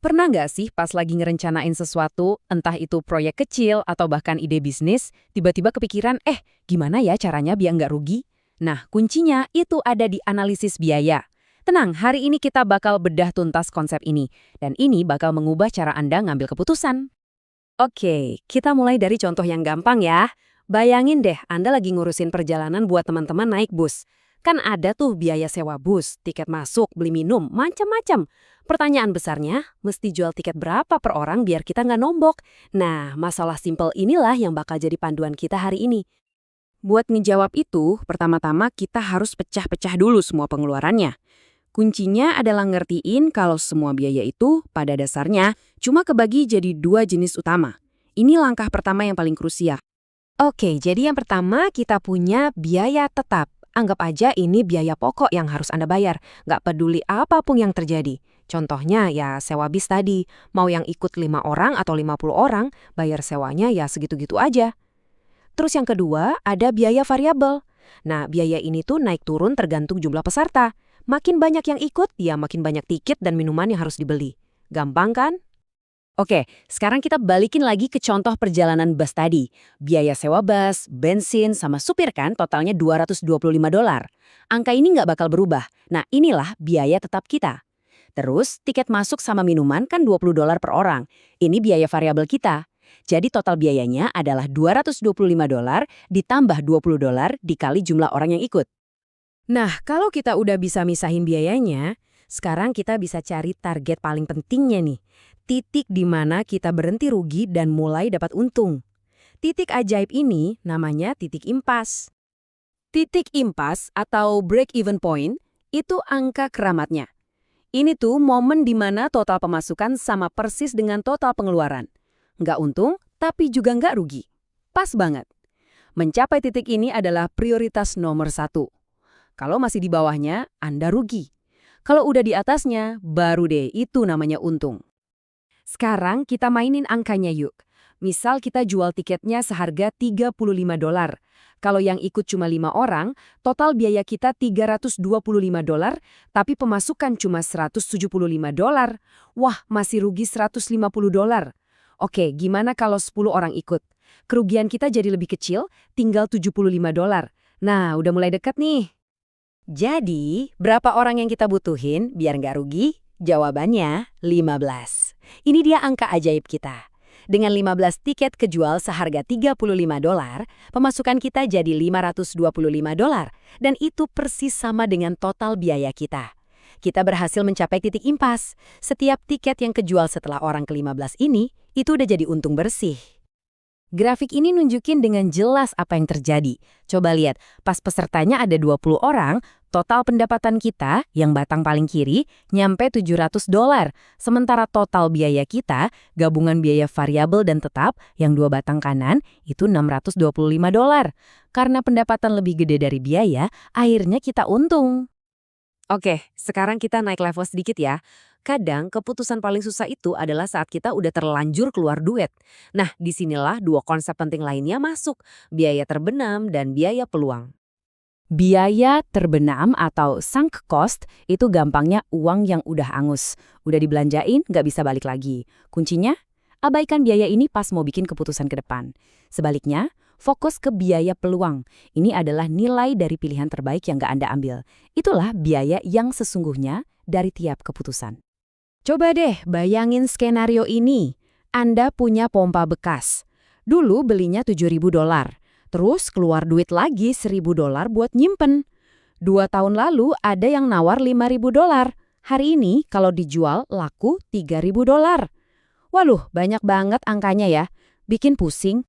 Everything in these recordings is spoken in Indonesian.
Pernah nggak sih pas lagi ngerencanain sesuatu, entah itu proyek kecil atau bahkan ide bisnis, tiba-tiba kepikiran, gimana ya caranya biar nggak rugi? Nah, kuncinya itu ada di analisis biaya. Tenang, hari ini kita bakal bedah tuntas konsep ini, dan ini bakal mengubah cara Anda ngambil keputusan. Oke, kita mulai dari contoh yang gampang ya. Bayangin deh, Anda lagi ngurusin perjalanan buat teman-teman naik bus. Kan ada tuh biaya sewa bus, tiket masuk, beli minum, macam-macam. Pertanyaan besarnya, mesti jual tiket berapa per orang biar kita nggak nombok? Nah, masalah simpel inilah yang bakal jadi panduan kita hari ini. Buat ngejawab itu, pertama-tama kita harus pecah-pecah dulu semua pengeluarannya. Kuncinya adalah ngertiin kalau semua biaya itu, pada dasarnya, cuma kebagi jadi dua jenis utama. Ini langkah pertama yang paling krusial. Oke, jadi yang pertama kita punya biaya tetap. Anggap aja ini biaya pokok yang harus Anda bayar, nggak peduli apapun yang terjadi. Contohnya ya sewa bis tadi, mau yang ikut 5 orang atau 50 orang, bayar sewanya ya segitu-gitu aja. Terus yang kedua, ada biaya variabel. Nah, biaya ini tuh naik turun tergantung jumlah peserta. Makin banyak yang ikut, ya makin banyak tiket dan minuman yang harus dibeli. Gampang kan? Oke, sekarang kita balikin lagi ke contoh perjalanan bus tadi. Biaya sewa bus, bensin, sama supir kan totalnya $225. Angka ini nggak bakal berubah. Nah, inilah biaya tetap kita. Terus, tiket masuk sama minuman kan $20 per orang. Ini biaya variabel kita. Jadi total biayanya adalah $225 ditambah $20 dikali jumlah orang yang ikut. Nah, kalau kita udah bisa misahin biayanya, sekarang kita bisa cari target paling pentingnya nih. Titik di mana kita berhenti rugi dan mulai dapat untung. Titik ajaib ini namanya titik impas. Titik impas atau break-even point itu angka keramatnya. Ini tuh momen di mana total pemasukan sama persis dengan total pengeluaran. Nggak untung, tapi juga nggak rugi. Pas banget. Mencapai titik ini adalah prioritas nomor 1. Kalau masih di bawahnya, Anda rugi. Kalau udah di atasnya, baru deh itu namanya untung. Sekarang kita mainin angkanya yuk. Misal kita jual tiketnya seharga $35. Kalau yang ikut cuma 5 orang, total biaya kita $325, tapi pemasukan cuma $175. Wah, masih rugi $150. Oke, gimana kalau 10 orang ikut? Kerugian kita jadi lebih kecil, tinggal $75. Nah, udah mulai dekat nih. Jadi, berapa orang yang kita butuhin biar nggak rugi? Jawabannya 15. Ini dia angka ajaib kita. Dengan 15 tiket kejual seharga $35, pemasukan kita jadi $525. Dan itu persis sama dengan total biaya kita. Kita berhasil mencapai titik impas. Setiap tiket yang kejual setelah orang ke-15 ini, itu udah jadi untung bersih. Grafik ini nunjukin dengan jelas apa yang terjadi. Coba lihat, pas pesertanya ada 20 orang, total pendapatan kita, yang batang paling kiri, nyampe $700. Sementara total biaya kita, gabungan biaya variabel dan tetap, yang 2 batang kanan, itu $625. Karena pendapatan lebih gede dari biaya, akhirnya kita untung. Oke, sekarang kita naik level sedikit ya. Kadang keputusan paling susah itu adalah saat kita udah terlanjur keluar duit. Nah, disinilah dua konsep penting lainnya masuk, biaya terbenam dan biaya peluang. Biaya terbenam atau sunk cost itu gampangnya uang yang udah angus. Udah dibelanjain, nggak bisa balik lagi. Kuncinya, abaikan biaya ini pas mau bikin keputusan ke depan. Sebaliknya, fokus ke biaya peluang. Ini adalah nilai dari pilihan terbaik yang nggak Anda ambil. Itulah biaya yang sesungguhnya dari tiap keputusan. Coba deh bayangin skenario ini. Anda punya pompa bekas. Dulu belinya $7.000. Terus keluar duit lagi $1.000 buat nyimpen. 2 tahun lalu ada yang nawar $5.000. Hari ini kalau dijual laku $3.000. Waduh, banyak banget angkanya ya. Bikin pusing.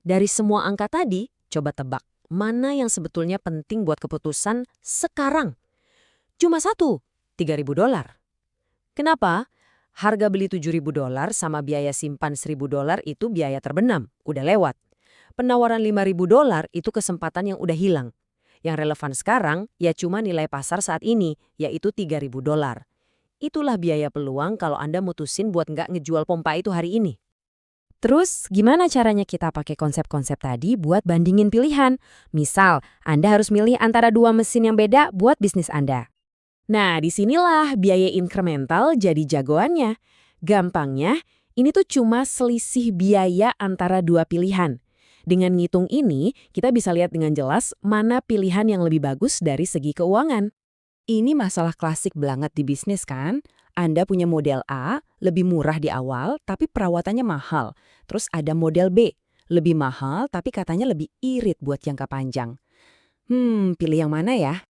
Dari semua angka tadi, coba tebak. Mana yang sebetulnya penting buat keputusan sekarang? Cuma satu, $3.000. Kenapa? Harga beli $7.000 sama biaya simpan $1.000 itu biaya terbenam, udah lewat. Penawaran $5.000 itu kesempatan yang udah hilang. Yang relevan sekarang ya cuma nilai pasar saat ini, yaitu $3.000. Itulah biaya peluang kalau Anda mutusin buat nggak ngejual pompa itu hari ini. Terus, gimana caranya kita pakai konsep-konsep tadi buat bandingin pilihan? Misal, Anda harus milih antara 2 mesin yang beda buat bisnis Anda. Nah, disinilah biaya incremental jadi jagoannya. Gampangnya, ini tuh cuma selisih biaya antara dua pilihan. Dengan ngitung ini, kita bisa lihat dengan jelas mana pilihan yang lebih bagus dari segi keuangan. Ini masalah klasik banget di bisnis kan? Anda punya model A, lebih murah di awal, tapi perawatannya mahal. Terus ada model B, lebih mahal, tapi katanya lebih irit buat jangka panjang. Pilih yang mana ya?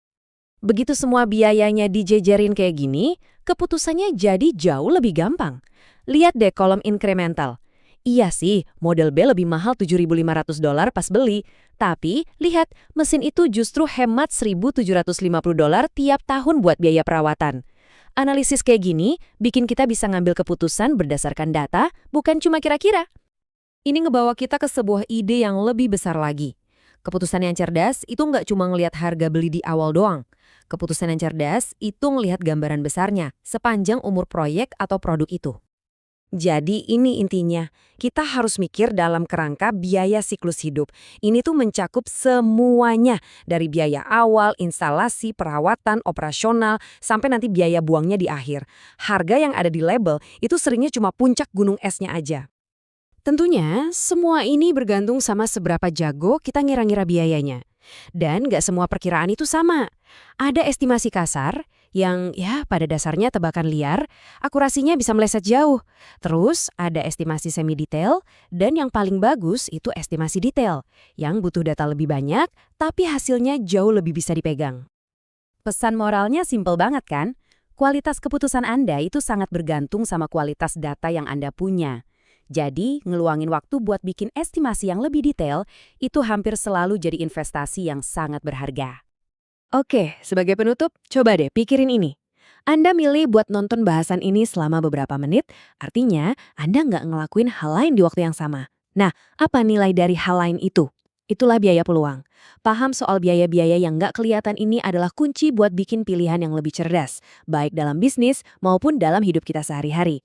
Begitu semua biayanya dijejerin kayak gini, keputusannya jadi jauh lebih gampang. Lihat deh kolom incremental. Iya sih, model B lebih mahal $7.500 pas beli. Tapi, lihat, mesin itu justru hemat $1.750 tiap tahun buat biaya perawatan. Analisis kayak gini bikin kita bisa ngambil keputusan berdasarkan data, bukan cuma kira-kira. Ini ngebawa kita ke sebuah ide yang lebih besar lagi. Keputusan yang cerdas itu nggak cuma ngelihat harga beli di awal doang. Keputusan yang cerdas itu ngelihat gambaran besarnya, sepanjang umur proyek atau produk itu. Jadi ini intinya, kita harus mikir dalam kerangka biaya siklus hidup. Ini tuh mencakup semuanya, dari biaya awal, instalasi, perawatan, operasional, sampai nanti biaya buangnya di akhir. Harga yang ada di label itu seringnya cuma puncak gunung esnya aja. Tentunya, semua ini bergantung sama seberapa jago kita ngira-ngira biayanya. Dan nggak semua perkiraan itu sama. Ada estimasi kasar yang ya pada dasarnya tebakan liar, akurasinya bisa meleset jauh. Terus ada estimasi semi-detail, dan yang paling bagus itu estimasi detail, yang butuh data lebih banyak, tapi hasilnya jauh lebih bisa dipegang. Pesan moralnya simpel banget kan? Kualitas keputusan Anda itu sangat bergantung sama kualitas data yang Anda punya. Jadi, ngeluangin waktu buat bikin estimasi yang lebih detail, itu hampir selalu jadi investasi yang sangat berharga. Oke, sebagai penutup, coba deh pikirin ini. Anda milih buat nonton bahasan ini selama beberapa menit, artinya Anda nggak ngelakuin hal lain di waktu yang sama. Nah, apa nilai dari hal lain itu? Itulah biaya peluang. Paham soal biaya-biaya yang nggak kelihatan ini adalah kunci buat bikin pilihan yang lebih cerdas, baik dalam bisnis maupun dalam hidup kita sehari-hari.